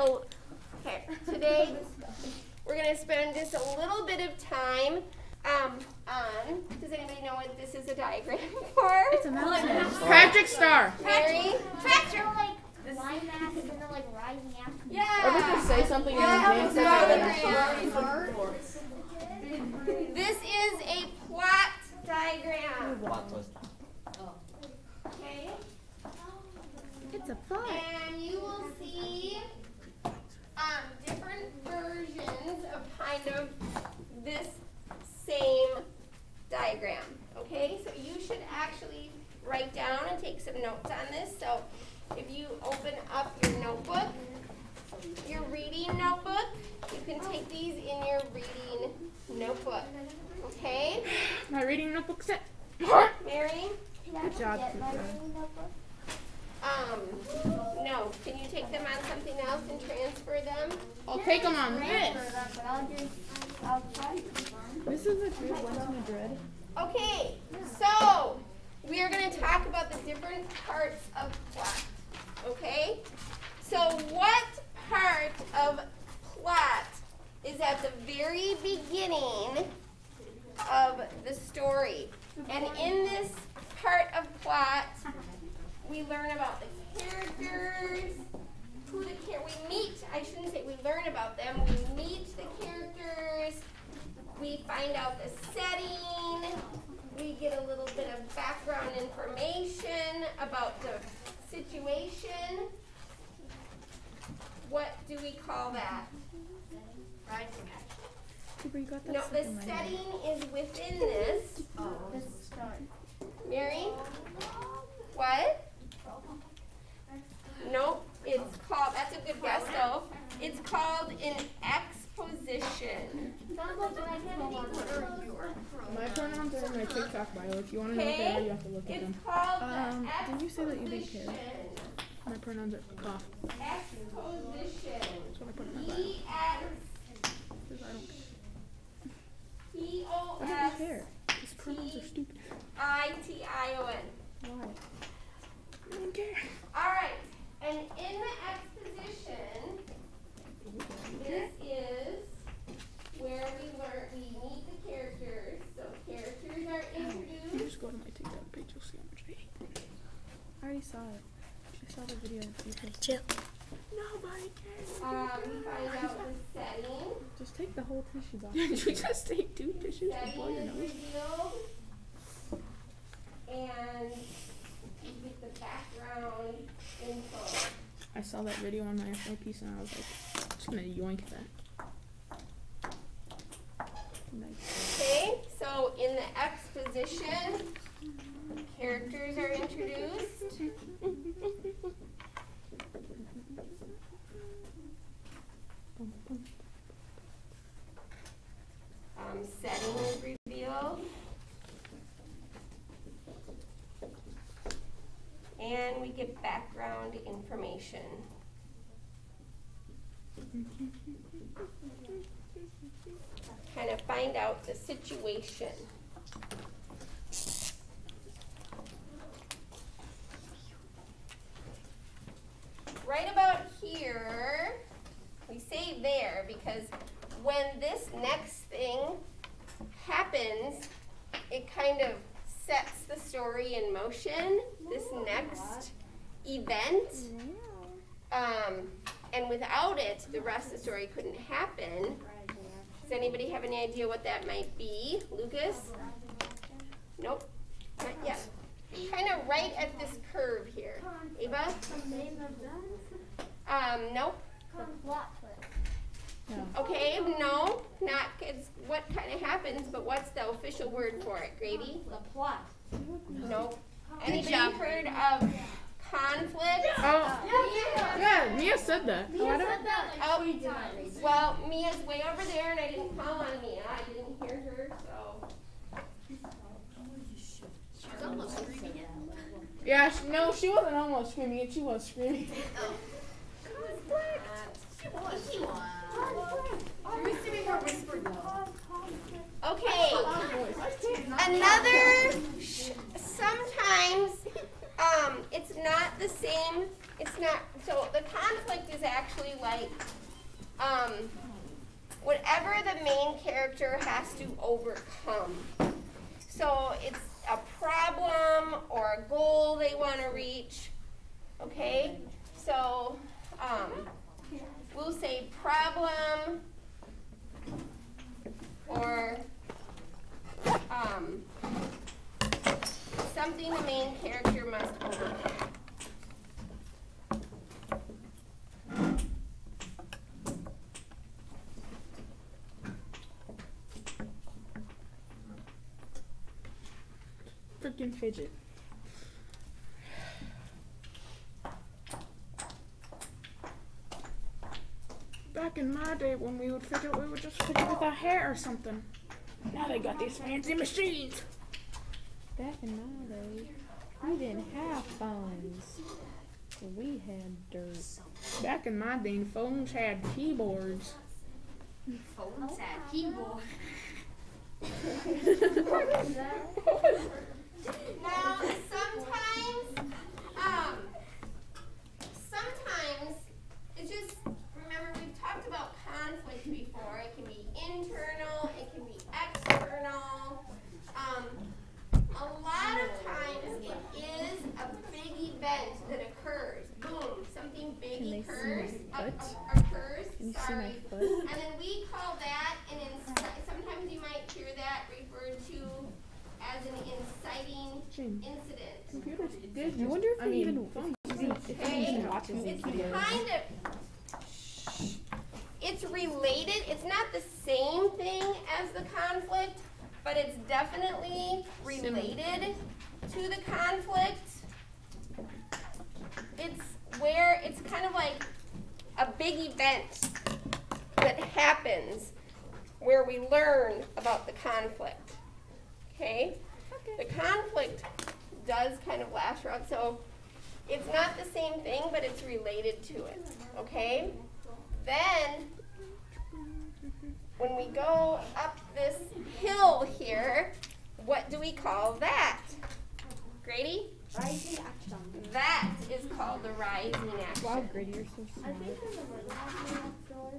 So, okay, today we're going to spend just a little bit of time on, does anybody know what this is a diagram for? It's a mountain. Tragic star. Mary? Tractor, like, line mass and then like rising after. Yeah. Or we could say something and This is a plot diagram. Okay? It's a plot. And you will see different versions of kind of this same diagram. Okay, so you should actually write down and take some notes on this. So if you open up your notebook, your reading notebook, you can take these in your reading notebook. Okay? My reading notebook set. Mary? Good job. No. Can you take them on something else and transfer them? I'll take them on this. This is a good one to Madrid. Okay, so we are going to talk about the different parts of plot. Okay? So what part of plot is at the very beginning of the story? And in this part of plot, we learn about the characters, I shouldn't say we learn about them, we meet the characters, we find out the setting, we get a little bit of background information about the situation. What do we call that? No, the setting is within this. Mary? What? Nope, it's called, that's a good guess though. It's called an exposition. My pronouns are in my TikTok bio. If you want to know what they are, you have to look at them. It's called the Did you say that you didn't care? exposition. My pronouns are cough. Exposition. That's what I put in my bio. Because I don't care. I don't care. These pronouns are stupid. P-O-S-T-I-T-I-O-N. Why? I don't care. Alright, and in the exposition, this is where we meet the characters. So characters are You introduced. just go to my TikTok page, you'll see how much I hate them. I already saw it. I saw the video. Nobody cares. We find out the setting. Just take the whole tissues off. You just take 2 tissues and blow your Setting is nose. revealed. And you get the background info. I saw that video on my FY piece and I was like, I'm just gonna yoink that. Nice. Okay, so in the exposition, characters are introduced. Setting is revealed. And we get background information. Kind of find out the situation. Right about here, we say there because when this next thing happens, it kind of sets the story in motion, this next event. And without it, the rest of the story couldn't happen. Does anybody have any idea what that might be? Lucas? Nope, not yet. Kind of right at this curve here. Ava? Nope. Okay, no, not it's what kind of happens, but what's the official word for it, Grady? The plot. Nope. Anybody heard of conflict? Oh, yeah, Mia said that. Oh, well, Mia's way over there, and I didn't call on Mia. I didn't hear her, so. She's almost screaming it. Yeah, no, she wasn't almost screaming it. She was screaming. Okay, another, sometimes it's not the same, it's not, so the conflict is actually like whatever the main character has to overcome. So it's a problem or a goal they want to reach. Okay? So we'll say problem or something the main character must overcome. Freaking fidget. Back in my day when we would fidget, we would just fidget with our hair or something. Now they got these fancy machines. Back in my day, we didn't have phones. We had dirt. Back in my day, phones had keyboards. Phones had keyboard. Now, sometimes it's just, remember we've talked about conflict before. It can be internal, it can be external. A lot of times it is a big event that occurs. Boom, something big occurs. Can you see my foot? And then we call that sometimes you might hear that referred to as an inciting incident. Computers did. I wonder if even watches these It's videos. kind of, it's related. It's not the same thing as the conflict, but it's definitely related to the conflict. It's kind of like a big event that happens where we learn about the conflict. Okay? The conflict does kind of last throughout, so it's not the same thing, but it's related to it. Okay? Then, when we go up this hill here, what do we call that? Grady? Rising action. That is called the rising action. Wow, Grady, you're so I smart. think there's a murder happening next door.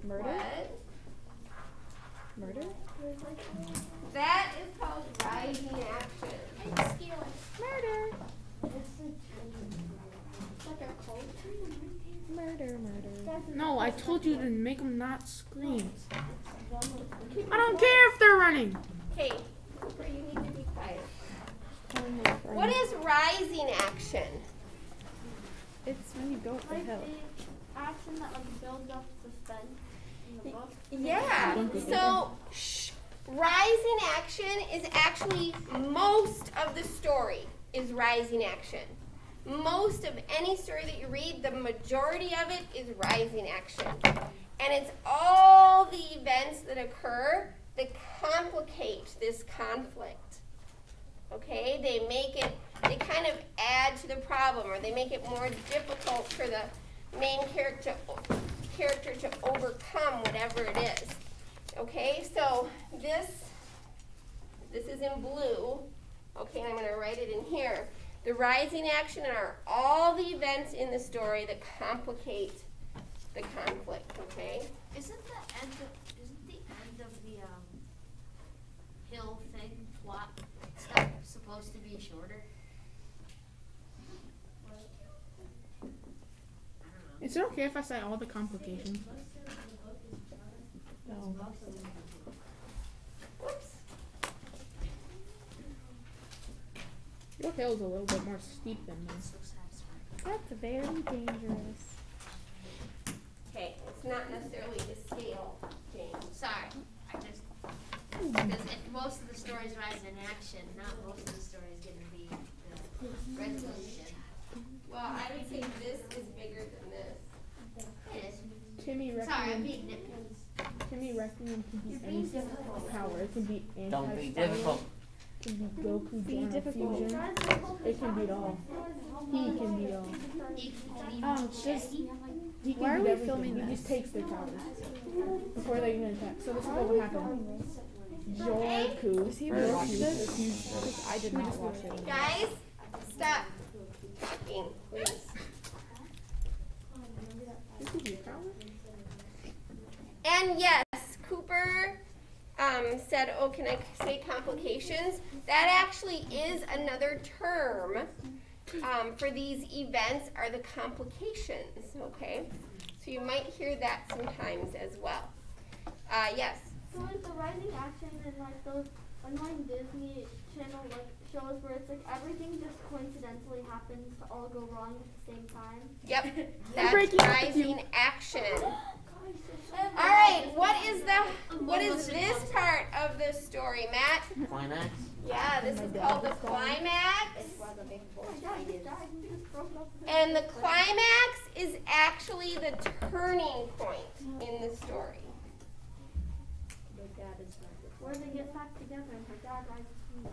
Murder? What? Murder? There's like That is called rising action. it's scary. Murder! It's like a cold tree. Murder, murder. No, I told you to make them not scream. I don't care if they're running. Okay, Cooper, you need to be quiet. What What is rising action? It's when you go up the Like hill. the action that like builds up suspense in the book. Yeah, so rising action is actually most of the story is rising action. Most of any story that you read, the majority of it is rising action. And it's all the events that occur that complicate this conflict. Okay, they kind of add to the problem, or they make it more difficult for the main character to overcome whatever it is. Okay, so this is in blue. Okay, and I'm going to write it in here. The rising action are all the events in the story that complicate the conflict. Okay. Isn't the end of the hill thing plot stuff supposed to be shorter? I don't know. Is it okay if I say all the complications? No. Whoops. Your hill's a little bit more steep than mine. So satisfying. That's very dangerous. Okay, it's not necessarily the scale, James. Sorry, I just because if most of the stories rise in action, not most of the stories going to be the resolution. Well, I would say this is bigger than this. It is. Timmy Sorry, I'm Requiem. being nitpicky. Timmy Requiem can be any power. It can be Don't be anti-spiral. difficult. It can be Goku Be Joint difficult. Fusion. It can beat all. He can beat all. Just He can Why are beat we everything. filming He this? just takes their powers before they even attack. So this is what will happen. Joku. Does he watch this? Because I did not watch it. Guys, stop talking, please. This is your power? And yes, Cooper said, oh, can I say complications? That actually is another term for these events, are the complications, okay? So you might hear that sometimes as well. Yes? So like the rising action and like those annoying Disney Channel like shows where it's like everything just coincidentally happens to all go wrong at the same time. Yep, that's rising action. All right, what is this part of the story, Matt? Climax. Yeah, this is called the climax. And the climax is actually the turning point in the story. Where they get back together and her dad rises from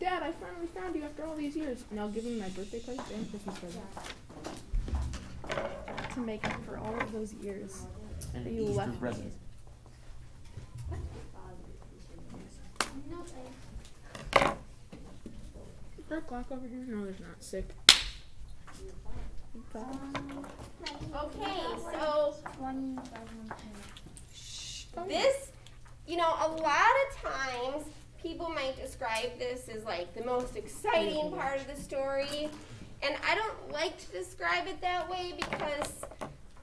Dad, I finally found you after all these years. Now give me my birthday card and Christmas present. To make up for all of those years And that you Easter left me. present. No thanks. Is there a clock over here? No, there's not. Sick. Okay, so this, you know, a lot of times people might describe this as like the most exciting part of the story. And I don't like to describe it that way because,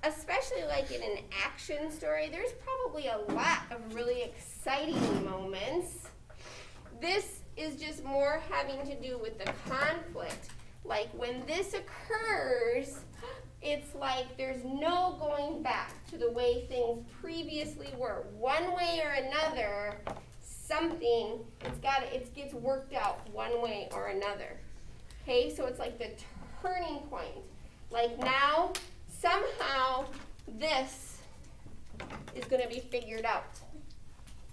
especially like in an action story, there's probably a lot of really exciting moments. This is just more having to do with the conflict. Like when this occurs, it's like there's no going back to the way things previously were. One way or another, something, it gets worked out one way or another. Okay, so it's like the turning point. Like now, somehow, this is going to be figured out.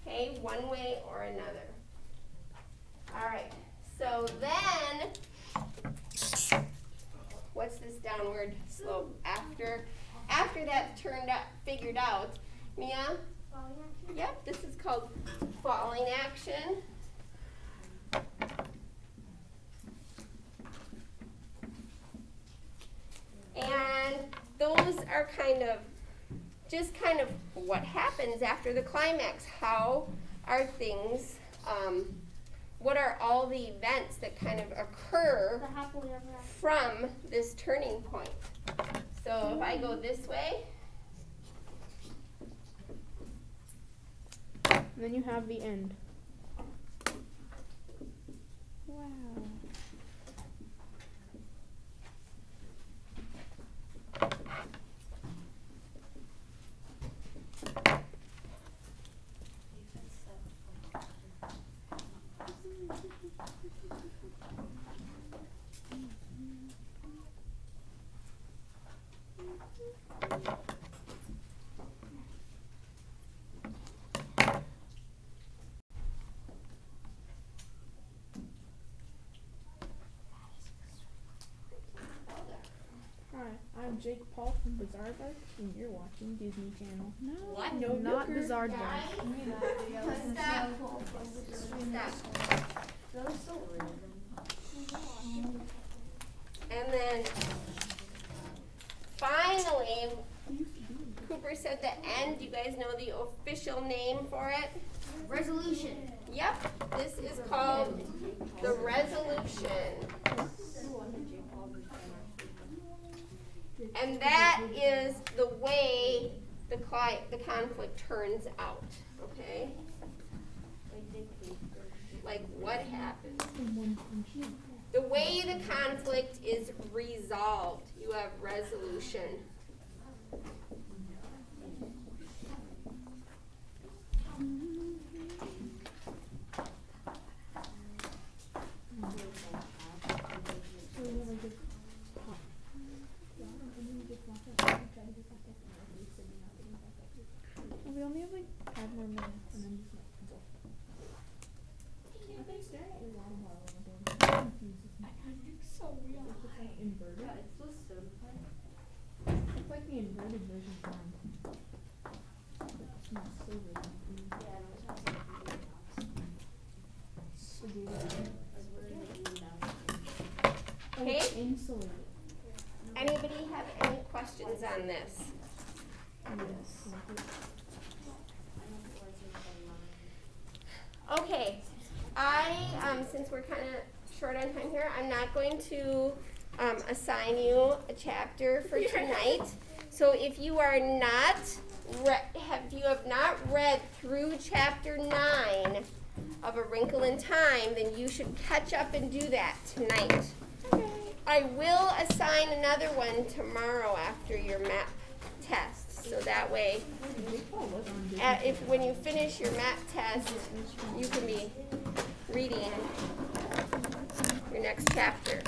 Okay, one way or another. All right, so then, what's this downward slope? After that's figured out, Mia? Yep, this is called falling action. And those are just kind of what happens after the climax. How are things, what are all the events that kind of occur from this turning point? So if I go this way. And then you have the end. Wow. Hi, I'm Jake Paul from Bizarre Bark, and you're watching Disney Channel. No, What? No, not Nooker. Bizarre Bark. Stop. And then finally, Cooper said the end. Do you guys know the official name for it? Resolution. Yep, this is called the resolution. And that is the way the conflict turns out, okay? Like what happens? The way the conflict is resolved, you have resolution. We only have like 5 more minutes, and then just let go. I think staring at your watermelon confuses me. It's so real. It's like inverted. Yeah, it's supposed to. It's like the inverted version of mine. It smells so good. Okay? Insulated. Anybody have any questions? questions on this? Yes. Okay, since we're kind of short on time here, I'm not going to assign you a chapter for tonight. So if you are not if you have not read through chapter 9 of A Wrinkle in Time, then you should catch up and do that tonight. Okay. I will assign another one tomorrow after your map test, so that way, if when you finish your map test, you can be reading your next chapter.